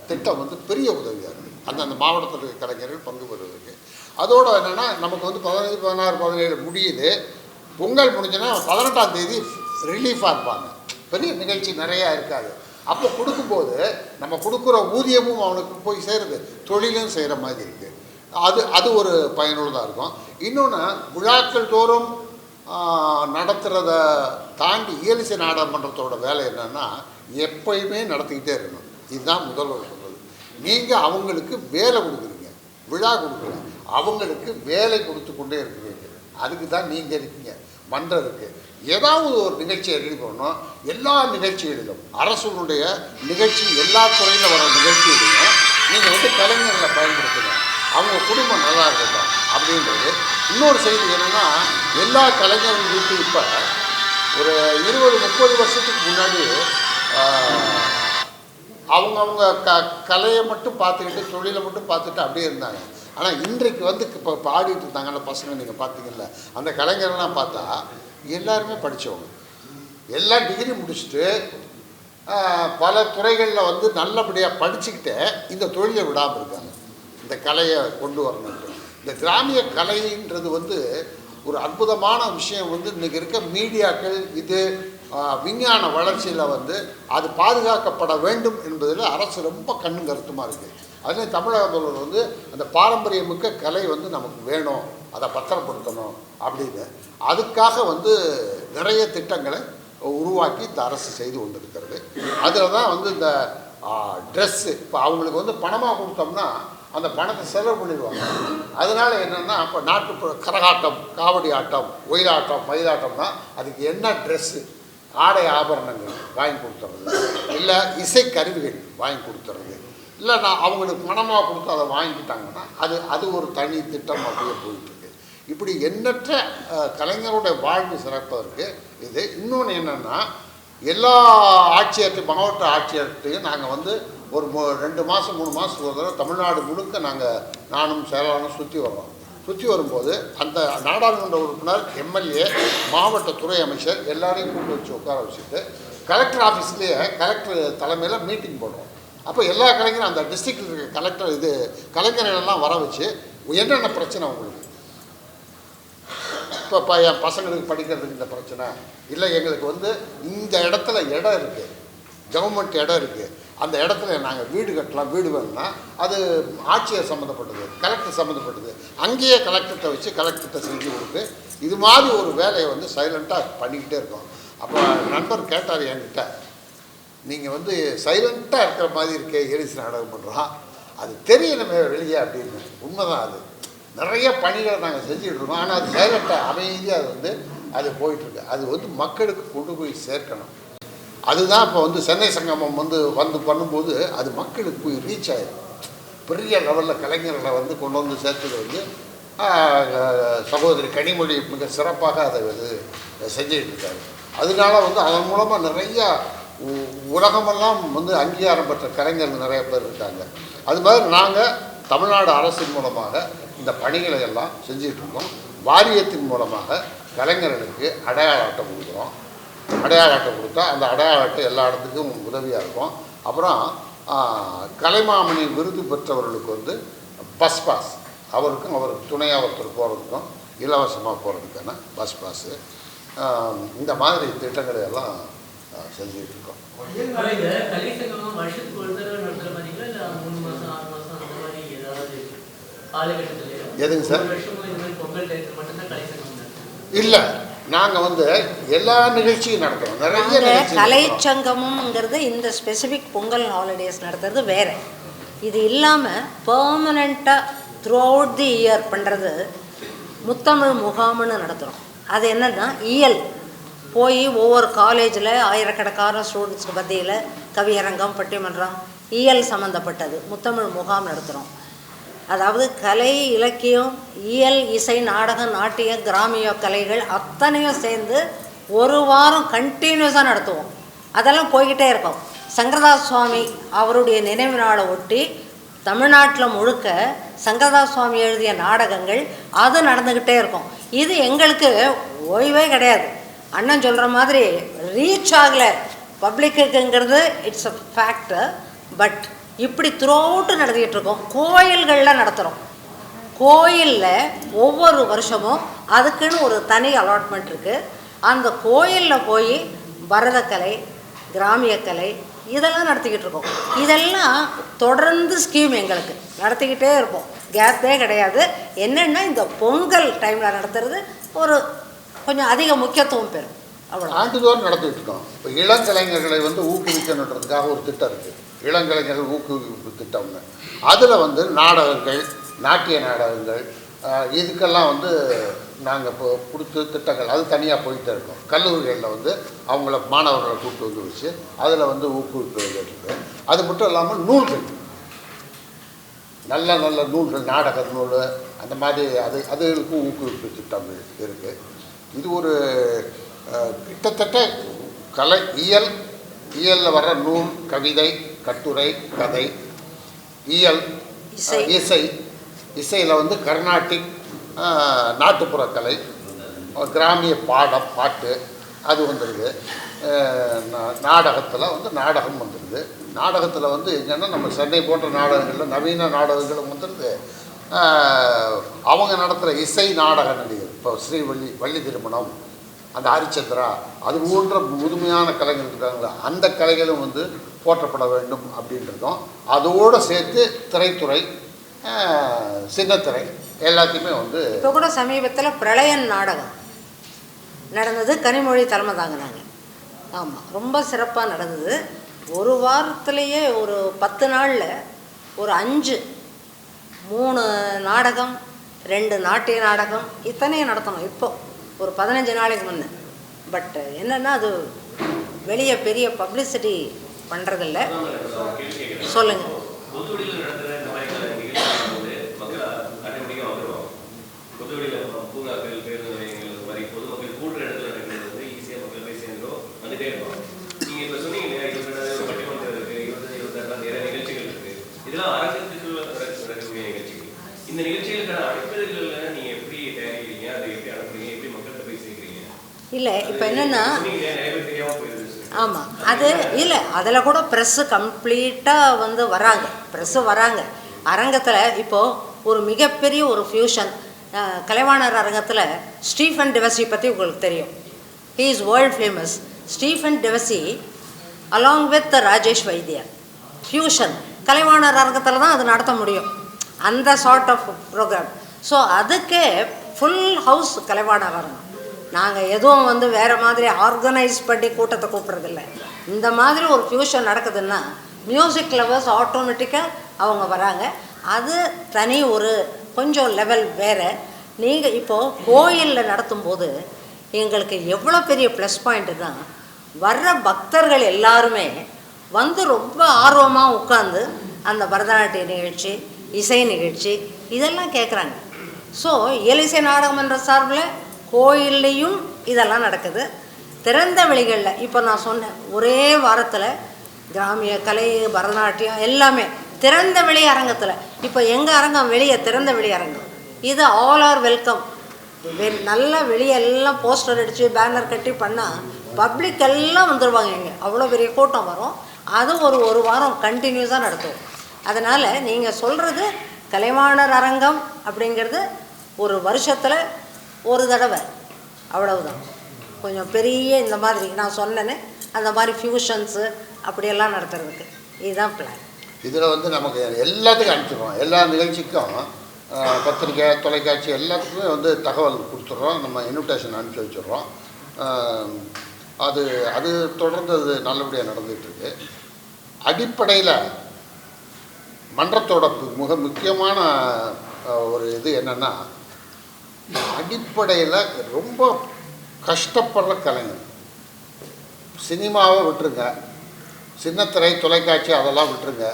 திட்டம் வந்து பெரிய உதவியாக இருக்குது. அந்தந்த மாவட்டத்தில் இருக்க கலைஞர்கள் பங்கு பெறுவதற்கு. அதோடு என்னென்னா, நமக்கு வந்து 15, 16, 17 முடியுது. பொங்கல் முடிஞ்சுன்னா 18ஆம் தேதி ரிலீஃபாக இருப்பாங்க. பெரிய நிகழ்ச்சி நிறையா இருக்காது. அப்போ கொடுக்கும்போது நம்ம கொடுக்குற ஊதியமும் அவனுக்கு போய் சேருது, தொழிலும் செய்கிற மாதிரி இருக்குது. அது ஒரு பயனுள்ளதாக இருக்கும். இன்னொன்று, விழாக்கள் தோறும் நடத்துகிறத தாண்டி இயலிசை நாடகமன்றத்தோட வேலை என்னென்னா, எப்பயுமே நடத்திக்கிட்டே இருக்கணும். இதுதான் முதல்வர் சொல்கிறது. நீங்கள் அவங்களுக்கு வேலை கொடுக்குறீங்க, விழா கொடுக்குறீங்க. அவங்களுக்கு வேலை கொடுத்து கொண்டே இருக்கிறீங்க. அதுக்கு தான் நீங்கள் இருக்கீங்க. மன்றம் இருக்குது. ஏதாவது ஒரு நிகழ்ச்சியை ரெடி பண்ணணும். எல்லா நிகழ்ச்சிகளிலும் அரசுடைய நிகழ்ச்சி, எல்லா துறையில் வர நிகழ்ச்சியிலையும் நீங்கள் வந்து கலைஞர்களை பயன்படுத்துங்க. அவங்க குடும்பம் நல்லா இருக்கட்டும் அப்படின்றது. இன்னொரு செய்தி என்னென்னா, எல்லா கலைஞர்கள் வீட்டு இப்போ ஒரு 20-30 வருஷத்துக்கு முன்னாடி அவங்கவுங்க கலையை மட்டும் பார்த்துக்கிட்டு, தொழிலை மட்டும் பார்த்துட்டு அப்படியே இருந்தாங்க. ஆனால் இன்றைக்கு வந்து இப்போ பாடிட்டு இருந்தாங்கல்ல பசங்க, நீங்கள் பார்த்தீங்கல்ல, அந்த கலைஞர்கள்லாம் பார்த்தா எல்லாருமே படித்தவங்க, எல்லாம் டிகிரி முடிச்சுட்டு பல துறைகளில் வந்து நல்லபடியாக படிச்சுக்கிட்டே இந்த தொழிலை விடாமல் இருக்காங்க. இந்த கலையை கொண்டு வரணுன்ட்டு இந்த கிராமிய கலைன்றது வந்து ஒரு அற்புதமான விஷயம். வந்து இன்றைக்கி இருக்க மீடியாக்கள் இது விஞ்ஞான வளர்ச்சியில் வந்து அது பாதுகாக்கப்பட வேண்டும் என்பதில் அரசு ரொம்ப கண்ணும் கருத்துமாக இருக்குது. அதுலேயும் தமிழக முதல்வர் வந்து அந்த பாரம்பரியமிக்க கலை வந்து நமக்கு வேணும், அதை பத்திரப்படுத்தணும் அப்படின்னு அதுக்காக வந்து நிறைய திட்டங்களை உருவாக்கி இந்த அரசு செய்து கொண்டிருக்கிறது. அதில் தான் வந்து இந்த ட்ரெஸ்ஸு இப்போ அவங்களுக்கு வந்து பணமாக கொடுத்தோம்னா அந்த பணத்தை செலவு பண்ணிடுவாங்க. அதனால் என்னென்னா இப்போ நாட்டுப்புற கரகாட்டம், காவடி ஆட்டம், ஒயிலாட்டம், மயிலாட்டம்னா அதுக்கு என்ன ட்ரெஸ்ஸு, ஆடை ஆபரணங்கள் வாங்கி கொடுத்துறது, இல்லை இசைக்கருவிகள் வாங்கி கொடுத்துறது, இல்லை நான் அவங்களுக்கு பணமாக கொடுத்து அதை வாங்கிக்கிட்டாங்கன்னா அது ஒரு தனி திட்டம் அப்படியே போயிட்டுருக்கு. இப்படி எண்ணற்ற கலைஞருடைய வாழ்வு சிறப்பதற்கு இது. இன்னொன்று என்னென்னா, எல்லா ஆட்சியர்கிட்டையும், மாவட்ட ஆட்சியர்கிட்டையும் நாங்கள் வந்து ஒரு 2 மாதம் 3 மாதத்துக்கு ஒரு தடவை தமிழ்நாடு முழுக்க நானும் செயலாளரும் சுற்றி வர்றோம். சுற்றி வரும்போது அந்த நாடாளுமன்ற உறுப்பினர், எம்எல்ஏ, மாவட்ட துறை அமைச்சர் எல்லாரையும் கூப்பிட்டு வச்சு உட்கார வச்சுட்டு கலெக்டர் ஆஃபீஸ்லேயே கலெக்டர் தலைமையில் மீட்டிங் போடுறோம். அப்போ எல்லா கலைஞரும் அந்த டிஸ்ட்ரிக்டில் இருக்க கலெக்டர் கலைஞர்களெல்லாம் வர வச்சு என்னென்ன பிரச்சனை உங்களுக்கு, இப்போ என் பசங்களுக்கு படிக்கிறதுக்கு இந்த பிரச்சனை இல்லை, எங்களுக்கு வந்து இந்த இடத்துல இடம் இருக்குது, கவர்மெண்ட் இடம் இருக்குது, அந்த இடத்துல நாங்கள் வீடு கட்டலாம், வீடு வேணும்னா அது ஆட்சியர் சம்மந்தப்பட்டது, கலெக்டர் சம்மந்தப்பட்டது, அங்கேயே கலெக்டர்கிட்ட வச்சு கலெக்டர்கிட்ட செஞ்சு கொடுத்து இது மாதிரி ஒரு வேலையை வந்து சைலண்ட்டாக பண்ணிக்கிட்டே இருக்கோம். அப்போ நண்பர் கேட்டார் என்கிட்ட, நீங்கள் வந்து சைலண்ட்டாக இருக்கிற மாதிரி இருக்கே, ஏரிசி நாடகம் பண்ணுறோம், அது தெரியணுமே வெளியே அப்படின்னு. உண்மைதான், அது நிறைய பணிகளை நாங்கள் செஞ்சுக்கிட்டு இருக்கோம். ஆனால் அது சைலண்ட்டாக அமைதியாக அது போயிட்டுருக்கு. அது வந்து மக்களுக்கு கொண்டு போய் சேர்க்கணும். அதுதான் இப்போ வந்து சென்னை சங்கமம் வந்து பண்ணும்போது அது மக்களுக்கு போய் ரீச் ஆகிடும். பெரிய லெவலில் கலைஞர்களை வந்து கொண்டு வந்து சேர்த்தது வந்து சகோதரி கனிமொழி மிக சிறப்பாக அதை வந்து செஞ்சுக்கிட்டு இருக்காரு. அதனால வந்து அதன் மூலமாக நிறையா உலகமெல்லாம் வந்து அங்கீகாரம் பெற்ற கலைஞர்கள் நிறைய பேர் இருக்காங்க. அது மாதிரி நாங்கள் தமிழ்நாடு அரசின் மூலமாக இந்த பணிகளை எல்லாம் செஞ்சிட்ருக்கோம். வாரியத்தின் மூலமாக கலைஞர்களுக்கு அடையாள அட்டை கொடுக்குறோம். அடையாள அட்டை கொடுத்தா அந்த அடையாள அட்டை எல்லா இடத்துக்கும் உதவியாக இருக்கும். அப்புறம் கலைமாமணி விருது பெற்றவர்களுக்கு வந்து பஸ் பாஸ், அவருக்கும் அவருக்கு துணையாக ஒருத்தர் போகிறதுக்கும் இலவசமாக போகிறதுக்கான பஸ் பாஸு, இந்த மாதிரி திட்டங்களை எல்லாம் செஞ்சுக்கிட்டு இருக்கோம். எதுங்க சார்? இல்லை, நாங்கள் வந்து எல்லா நிகழ்ச்சியும் நடத்துகிறோம். நிறைய கலைச்சங்கம்ங்கிறது இந்த ஸ்பெசிஃபிக் பொங்கல் ஹாலிடேஸ் நடத்துறது வேறு. இது இல்லாமல் பெர்மனண்ட்டாக த்ரூ அவுட் தி இயர் பண்ணுறது முத்தமிழ் முகாம்னு நடத்துகிறோம். அது என்னென்னா, இயல் போய் ஒவ்வொரு காலேஜில் ஆயிரக்கணக்கான ஸ்டூடெண்ட்ஸ்க்கு மத்தியில் கவியரங்கம், பட்டிமன்றம், இயல் சம்மந்தப்பட்டது முத்தமிழ் முகாம் நடத்துகிறோம். அதாவது கலை, இலக்கியம், இயல், இசை, நாடகம், நாட்டியம், கிராமிய கலைகள் அத்தனையும் சேர்ந்து ஒரு வாரம் கண்டினியூஸாக நடத்துவோம். அதெல்லாம் போய்கிட்டே இருக்கோம். சங்கரதாஸ் சுவாமி அவருடைய நினைவு நாளை ஒட்டி தமிழ்நாட்டில் முழுக்க சங்கரதாஸ் சுவாமி எழுதிய நாடகங்கள் அது நடந்துக்கிட்டே இருக்கும். இது எங்களுக்கு ஓய்வே கிடையாது. அண்ணன் சொல்கிற மாதிரி ரீச் ஆகலை பப்ளிக்குங்கிறது இட்ஸ் அ ஃபேக்டர். பட் இப்படி த்ரூஅவுட்டு நடத்திக்கிட்டு இருக்கோம். கோயில்களில் நடத்துகிறோம். கோயிலில் ஒவ்வொரு வருஷமும் அதுக்குன்னு ஒரு தனி அலாட்மெண்ட் இருக்குது. அந்த கோயிலில் போய் பரதக்கலை, கிராமிய கலை இதெல்லாம் நடத்திக்கிட்டு இருக்கோம். இதெல்லாம் தொடர்ந்து ஸ்கீம் எங்களுக்கு நடத்திக்கிட்டே இருப்போம், கேப்பே கிடையாது. என்னென்னா இந்த பொங்கல் டைமில் நடத்துறது ஒரு கொஞ்சம் அதிக முக்கியத்துவம் பெறும். அவ்வளோ ஆண்டுதோறும் நடத்திட்டு இருக்கோம். இப்போ இளங்கலைஞர்களை வந்து ஊக்குவிக்கணுன்றதுக்காக ஒரு திட்டம் இருக்குது, இளங்கலைஞர்கள் ஊக்குவிப்பு திட்டம்னு. அதில் வந்து நாடகங்கள், நாட்டிய நாடகங்கள், இதுக்கெல்லாம் வந்து நாங்கள் இப்போ கொடுத்து திட்டங்கள் அது தனியாக போயிட்டே இருக்கோம். கல்லூரிகளில் வந்து அவங்கள மாணவர்களை கூப்பிட்டு வந்து வச்சு அதில் வந்து ஊக்குவிப்பு இருக்குது. அது மட்டும் இல்லாமல் நூல்கள், நல்ல நல்ல நூல்கள், நாடக நூல் அந்த மாதிரி அதுகளுக்கும் ஊக்குவிப்பு திட்டம் இருக்குது. இது ஒரு கிட்டத்தட்ட கலை இயலில் வர்ற நூல், கவிதை, கட்டுரை, கதை, இயல், இசையில் வந்து கர்நாடிக், நாட்டுப்புற கலை, கிராமிய பாட்டு அது வந்துடுது. நாடகத்தில் வந்து நாடகம் வந்துடுது. நாடகத்தில் வந்து என்னென்னா நம்ம சென்னை போன்ற நாடகங்களில் நவீன நாடகங்களும் வந்துடுது. அவங்க நடத்துகிற இசை நாடக நடிகர், இப்போ வள்ளி திருமணம், அந்த ஹரிச்சந்திரா, அது போன்ற முதுமையான கலைகள் இருக்காங்களா, அந்த கலைகளும் வந்து போற்றப்பட வேண்டும் அப்படின்றதும், அதோடு சேர்த்து திரைத்துறை, சின்னத்திரை எல்லாத்தையுமே வந்து. இப்போ கூட சமீபத்தில் பிரளயன் நாடகம் நடந்தது, கனிமொழி தலைமை தாங்கினாங்க. ஆமாம், ரொம்ப சிறப்பாக நடந்தது. ஒரு வாரத்திலேயே ஒரு 10 நாளில் ஒரு 3 நாடகம், 2 நாட்டிய நாடகம் இத்தனையும் நடத்தணும். இப்போ ஒரு 15 நாளைக்கு முன்னே. பட் என்னென்னா அது வெளியே பெரிய பப்ளிசிட்டி பண்ணுறதில்ல. சொல்லுங்கள். இந்த நிகழ்ச்சிகளுக்கான அழைப்புதல்களை நீங்க எப்படி தயாரிக்கிறீங்க, அதை எப்படி அனுப்புறீங்க, எப்படி மக்கள்கிட்ட போய் சேர்க்குறீங்க? இல்லை இப்போ என்னென்னா, ஆமாம், அது இல்லை, அதில் கூட ப்ரெஸ்ஸு கம்ப்ளீட்டாக வந்து வராங்க அரங்கத்தில். இப்போது ஒரு மிகப்பெரிய ஒரு ஃபியூஷன் கலைவாணர் அரங்கத்தில் ஸ்டீஃபன் டிவசி பற்றி உங்களுக்கு தெரியும். He is world famous. Stephen Devassy along with Rajesh Vaidhya fusion Kalaivanar அரங்கத்தில் தான் அது நடத்த முடியும், அந்த சார்ட் ஆஃப் ப்ரோக்ராம். ஸோ அதுக்கே ஃபுல் ஹவுஸ் கலைவாணர் அரங்கம். நாங்கள் எதுவும் வந்து வேறு மாதிரி ஆர்கனைஸ் பண்ணி கூட்டத்தை கூப்பிட்றதில்ல. இந்த மாதிரி ஒரு ஃபியூஷன் நடக்குதுன்னா மியூசிக் லவர்ஸ் ஆட்டோமேட்டிக்காக அவங்க வராங்க. அது தனி ஒரு கொஞ்சம் லெவல் வேறு. நீங்கள் இப்போது கோயிலில் நடத்தும்போது எங்களுக்கு எவ்வளோ பெரிய ப்ளஸ் பாயிண்ட்டு தான், வர்ற பக்தர்கள் எல்லாருமே வந்து ரொம்ப ஆர்வமாக உட்காந்து அந்த பரதநாட்டிய நிகழ்ச்சி, இசை நிகழ்ச்சி இதெல்லாம் கேட்குறாங்க. ஸோ இயலிசை நாடகம் என்ற சார்பில் கோயில்லையும் இதெல்லாம் நடக்குது. திறந்த வெளிகளில் இப்போ நான் சொன்னேன், ஒரே வாரத்தில் கிராமிய கலை, பரதநாட்டியம் எல்லாமே திறந்த வெளி அரங்கத்தில். இப்போ எங்கள் அரங்கம் வெளியே திறந்த வெளி அரங்கம், இது ஆல் ஆர் வெல்கம். நல்ல வெளியெல்லாம் போஸ்டர் அடித்து பேனர் கட்டி பண்ணால் பப்ளிக் எல்லாம் வந்துடுவாங்க. இங்கே அவ்வளோ பெரிய கூட்டம் வரும். அது ஒரு வாரம் கண்டினியூஸாக நடத்துவோம். அதனால் நீங்கள் சொல்கிறது கலைவாணர் அரங்கம் அப்படிங்கிறது ஒரு வருஷத்தில் ஒரு தடவை, அவ்வளவுதான். கொஞ்சம் பெரிய இந்த மாதிரி நான் சொன்னேன்னு அந்த மாதிரி ஃபியூஷன்ஸு அப்படியெல்லாம் நடத்துறதுக்கு இதுதான் பிளான். இதில் வந்து நமக்கு எல்லாத்துக்கும் அனுப்பிச்சிடுறோம். எல்லா நிகழ்ச்சிக்கும் பத்திரிக்கை, தொலைக்காட்சி எல்லாத்துக்குமே வந்து தகவல் கொடுத்துட்றோம். நம்ம இன்விடேஷன் அனுப்பிச்சி வச்சிடுறோம். அது தொடர்ந்து அது நல்லபடியாக நடந்துகிட்ருக்கு. அடிப்படையில் மன்றத்தோட மிக முக்கியமான ஒரு இது என்னென்னா, அடிப்படையில் ரொம்ப கஷ்டப்படுற கலைஞர். சினிமாவை விட்டுருங்க, சின்னத்திரை, தொலைக்காட்சி அதெல்லாம் விட்டுருங்க.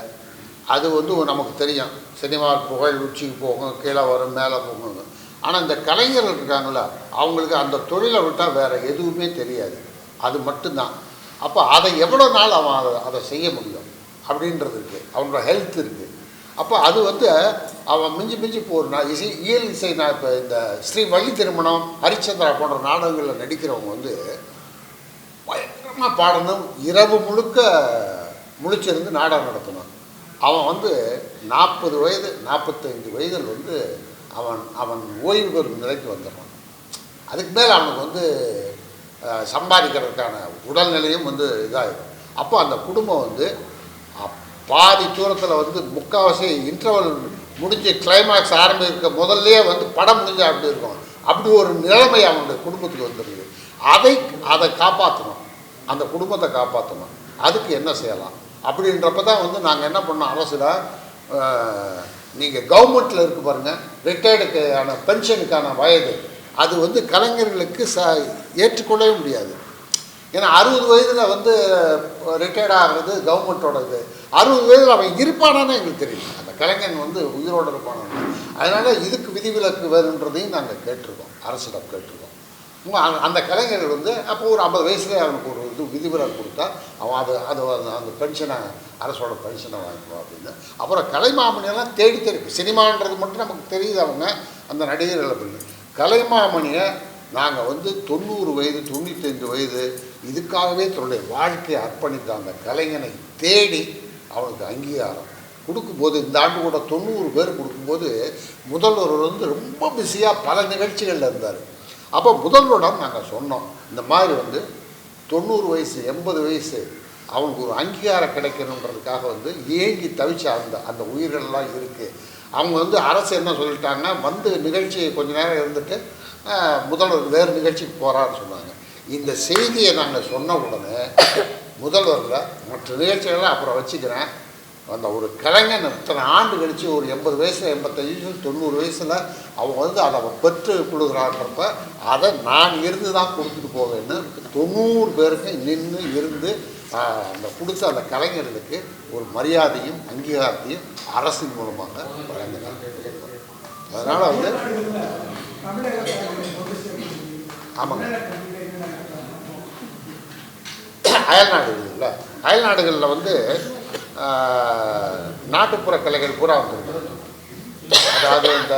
அது வந்து நமக்கு தெரியும், சினிமாவில் புகழ் உச்சிக்கு போகும், கீழே வரும், மேலே போகும். ஆனால் இந்த கலைஞர்கள் இருக்காங்களா, அவங்களுக்கு அந்த தொழிலை விட்டால் வேறு எதுவுமே தெரியாது, அது மட்டும்தான். அப்போ அதை எவ்வளோ நாள் அவன் அதை செய்ய முடியும் அப்படின்றது இருக்குது, அவனோட ஹெல்த் இருக்குது. அப்போ அது வந்து அவன் மிஞ்சி போகிறான். இயல் இசை நான் இப்போ இந்த ஸ்ரீ வள்ளி திருமணம், ஹரிச்சந்திரா போன்ற நாடகங்களில் நடிக்கிறவங்க வந்து பயங்கரமாக பாடணும், இரவு முழுக்க முழிச்சிருந்து நாடகம் நடத்தணும். அவன் வந்து 40 வயது 45 வயதில் வந்து அவன் ஓய்வு பெறும் நிலைக்கு வந்துடுறான். அதுக்கு மேலே அவனுக்கு வந்து சம்பாதிக்கிறதுக்கான உடல்நிலையும் வந்து இதாகிடும். அப்போ அந்த குடும்பம் வந்து பாதி தூரத்தில் வந்து முக்கால்வாசி இன்டர்வல் முடிஞ்சு கிளைமேக்ஸ் ஆரம்பிக்க முதல்லையே வந்து படம் முடிஞ்சா அப்படி இருக்கும். அப்படி ஒரு நிலைமை அவனுடைய குடும்பத்துக்கு வந்துடுது. அதை காப்பாற்றணும், அந்த குடும்பத்தை காப்பாற்றணும். அதுக்கு என்ன செய்யலாம் அப்படின்றப்ப தான் வந்து நாங்கள் என்ன பண்ணோம், அரசில் நீங்கள் கவர்மெண்ட்டில் இருக்கு பாருங்கள், ரிட்டையர்டுக்கான பென்ஷனுக்கான வயது அது வந்து கலைஞர்களுக்கு ஏற்றுக்கொள்ளவே முடியாது. ஏன்னா 60 வயதில் வந்து ரிட்டையர்ட் ஆகிறது கவர்மெண்ட்டோட இது. 60 வயதில் அவன் இருப்பானான்னு எங்களுக்கு தெரியல, அந்த கலைஞன் வந்து உயிரோடு இருப்பானான்னு. அதனால் இதுக்கு விதிவிலக்கு வேணுன்றதையும் நாங்கள் கேட்டிருக்கோம், அரசிடம் கேட்டிருக்கோம். அந்த கலைஞர்கள் வந்து அப்போ ஒரு 50 வயசுலேயே அவனுக்கு ஒரு இது விதிவிலக்கு கொடுத்தா அவன் அந்த பென்ஷனை, அரசோட பென்ஷனை வாங்கிக்குவான் அப்படின்னு. அப்புறம் கலைமாமணியெல்லாம் தேடி சினிமான்றது மட்டும் நமக்கு தெரியுது, அவங்க அந்த நடிகர்கள் அப்படின்னு. கலைமாமணியை நாங்கள் வந்து 90 வயது 95 வயது இதுக்காகவே தன்னுடைய வாழ்க்கையை அர்ப்பணித்த அந்த கலைஞனை தேடி அவனுக்கு அங்கீகாரம் கொடுக்கும்போது, இந்த ஆண்டு கூட 90 பேர் கொடுக்கும்போது முதல்வர் வந்து ரொம்ப பிஸியாக பல நிகழ்ச்சிகளில் இருந்தார். அப்போ முதல்வரிடம் நாங்கள் சொன்னோம், இந்த மாதிரி வந்து 90 வயசு 80 வயசு அவனுக்கு ஒரு அங்கீகாரம் கிடைக்கணுன்றதுக்காக வந்து ஏங்கி தவிச்ச அந்த உயிர்கள்லாம் இருக்குது. அவங்க வந்து அரசு என்ன சொல்லிட்டாங்கன்னா, வந்து நிகழ்ச்சி கொஞ்ச நேரம் இருந்துட்டு முதல்வர் வேறு நிகழ்ச்சிக்கு போகிறான்னு சொன்னாங்க. இந்த செய்தியை நாங்கள் சொன்ன உடனே முதல்வரில் மற்ற நிகழ்ச்சிகள்லாம் அப்புறம் வச்சுக்கிறேன், அந்த ஒரு கலைஞன் இத்தனை ஆண்டு கழித்து ஒரு 80 வயசில் 85 90 வயசில் அவங்க வந்து அதை பெற்று கொடுக்குறான்றப்ப அதை நான் இருந்து தான் கொடுத்துட்டு போவேன்னு 90 பேருக்கு நின்று இருந்து அந்த கொடுத்த அந்த கலைஞர்களுக்கு ஒரு மரியாதையும் அங்கீகாரத்தையும் அரசின் மூலமாக வழங்கினாங்க. அதனால் வந்து ஆமாங்க, அயல்நாடுகள் இல்லை, அயல்நாடுகளில் வந்து நாட்டுப்புற கலைகள் பூரா வந்துருக்கு. அதாவது இந்த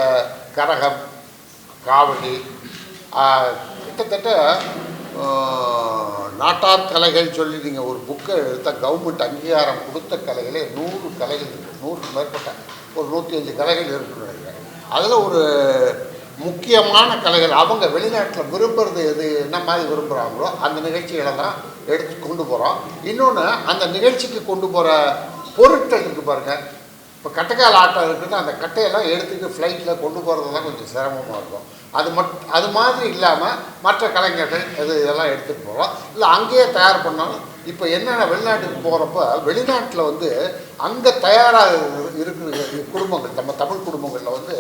கரகம், காவடி, கிட்டத்தட்ட நாட்டார் கலைகள் சொல்லி நீங்கள் ஒரு புக்கை எடுத்தால் கவர்மெண்ட் அங்கீகாரம் கொடுத்த கலைகளே 100 கலைகள் இருக்குது, 100க்கு மேற்பட்ட ஒரு 105 கலைகள் இருக்குன்னு நினைக்கிறேன். அதில் ஒரு முக்கியமான கலைகள் அவங்க வெளிநாட்டில் விரும்புகிறது எது என்ன மாதிரி விரும்புகிறாங்களோ அந்த நிகழ்ச்சிகளை தான் எடுத்து கொண்டு போகிறோம். இன்னொன்று, அந்த நிகழ்ச்சிக்கு கொண்டு போகிற பொருட்கள் இருக்குது பாருங்கள். இப்போ கட்டைக்கால் ஆட்டம் இருக்குதுன்னா அந்த கட்டையெல்லாம் எடுத்துகிட்டு ஃப்ளைட்டில் கொண்டு போகிறது தான் கொஞ்சம் சிரமமாக இருக்கும். அது மாதிரி இல்லாமல் மற்ற கலைஞர்கள் இதெல்லாம் எடுத்துகிட்டு போகிறோம். இல்லை அங்கேயே தயார் பண்ணாலும் இப்போ என்னென்ன வெளிநாட்டுக்கு போகிறப்ப வெளிநாட்டில் வந்து அங்கே தயாராக இருக்கிற குடும்பங்கள், நம்ம தமிழ் குடும்பங்களில் வந்து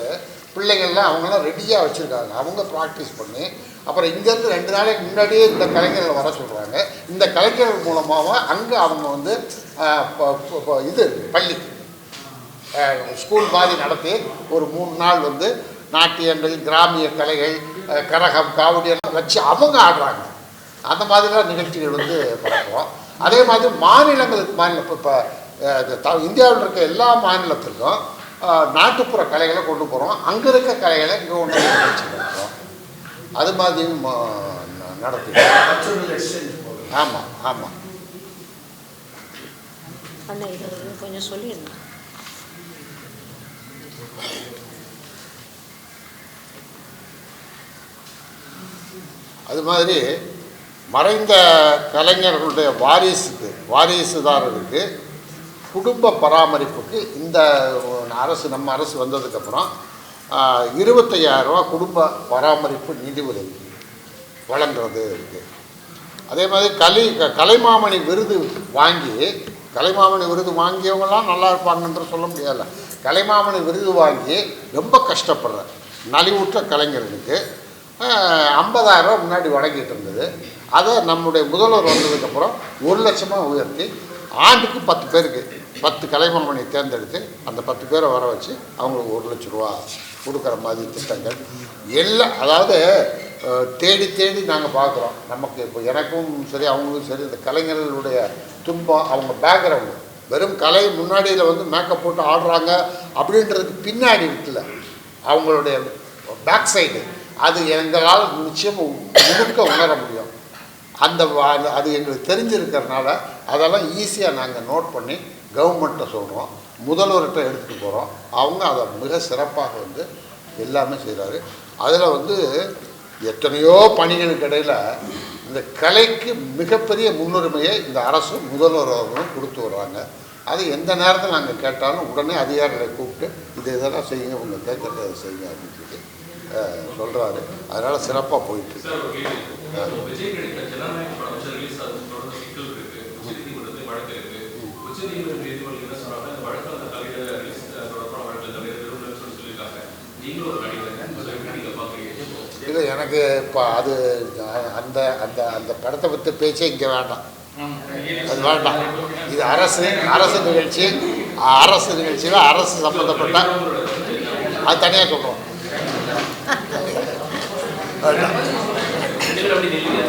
பிள்ளைகள்லாம் அவங்களாம் ரெடியாக வச்சுருக்காங்க. அவங்க ப்ராக்டிஸ் பண்ணி அப்புறம் இங்கேருந்து 2 நாளைக்கு முன்னாடியே இந்த கலைஞர்கள் வர சொல்கிறாங்க. இந்த கலைஞர்கள் மூலமாக அங்கே அவங்க வந்து இது பள்ளி ஸ்கூல் மாதிரி நடத்தி ஒரு 3 நாள் வந்து நாட்டியங்கள், கிராமிய கலைகள், கரகம், காவடி எல்லாம் வச்சு அவங்க ஆடுறாங்க. அந்த மாதிரிலாம் நிகழ்ச்சிகள் வந்து பழக்கிறோம். அதே மாதிரி மாநிலங்களுக்கு இப்போ இந்தியாவில் இருக்க எல்லா மாநிலத்திற்கும் நாட்டுப்புற கலைகளை கொண்டு போகிறோம். அங்கே இருக்க கலைகளை இங்கே ஒன்று நிகழ்ச்சி நடத்துகிறோம். அது மாதிரியும் நடத்துகிறோம். ஆமாம் ஆமாம். அண்ணா இது கொஞ்சம் சொல்லிடுங்க. அது மாதிரி மறைந்த கலைஞர்களுடைய வாரிசுதாரருக்கு குடும்ப பராமரிப்புக்கு இந்த அரசு, நம்ம அரசு வந்ததுக்கப்புறம் 25,000 ரூபா குடும்ப பராமரிப்பு நிதி உதவி வழங்குறது இருக்குது. அதே மாதிரி கலைமாமணி விருது வாங்கியவங்களாம் நல்லா இருப்பாங்கன்ற சொல்ல முடியாது. கலைமாமணி விருது வாங்கி ரொம்ப கஷ்டப்படுற நலிவுற்ற கலைஞர்களுக்கு 50,000 ரூபா முன்னாடி வழங்கிட்டு இருந்தது. அதை நம்முடைய முதல்வர் வந்ததுக்கப்புறம் 1 லட்சமாக உயர்த்தி ஆண்டுக்கு 10 பேருக்கு 10 கலைமாமணியை தேர்ந்தெடுத்து அந்த 10 பேரை வர வச்சு அவங்களுக்கு 1 லட்ச ரூபா கொடுக்குற மாதிரி திட்டங்கள் எல்லாம். அதாவது தேடி தேடி நாங்கள் பார்க்குறோம். நமக்கு இப்போ எனக்கும் சரி அவங்களுக்கும் சரி இந்த கலைஞர்களுடைய துன்பம், அவங்க பேக்ரவுண்டு வெறும் கலை முன்னாடியில் வந்து மேக்கப் போட்டு ஆடுறாங்க அப்படின்றதுக்கு பின்னாடி இருக்குல்ல அவங்களுடைய பேக் சைடு, அது எங்களால் நிச்சயம் முழுக்க உணர முடியும். அது எங்களுக்கு தெரிஞ்சிருக்கிறதுனால அதெல்லாம் ஈஸியாக நாங்கள் நோட் பண்ணி கவர்மெண்ட்டை சொல்கிறோம், முதல்வர்கிட்ட எடுத்துகிட்டு போகிறோம். அவங்க அதை மிக சிறப்பாக வந்து எல்லாமே செய்கிறாரு. அதில் வந்து எத்தனையோ பணிகளுக்கு இடையில் இந்த கலைக்கு மிகப்பெரிய முன்னுரிமையை இந்த அரசும் முதல்வர்களும் கொடுத்து வர்றாங்க. அது எந்த நேரத்தில் நாங்கள் கேட்டாலும் உடனே அதிகாரிகளை கூப்பிட்டு இதெல்லாம் செய்யுங்க, உங்கள் கேட்குறத அதை செய்யுங்க அப்படின்னு சொல்லி சொல்கிறாரு. அதனால் சிறப்பாக போயிட்டு நீங்களும் ஒரு நடிகர் எப்படி நீங்கள் பார்க்குறீங்க? இல்லை எனக்கு இப்போ அது அந்த அந்த அந்த படத்தை பற்றி பேச்சே இங்கே வேண்டாம், அது வேண்டாம். இது அரசு நிகழ்ச்சி, அரசு நிகழ்ச்சியில் அரசு சம்மந்தப்பட்ட அது தனியாக சொல்கிறோம். வேண்டாம். அப்படி நில்லுங்க.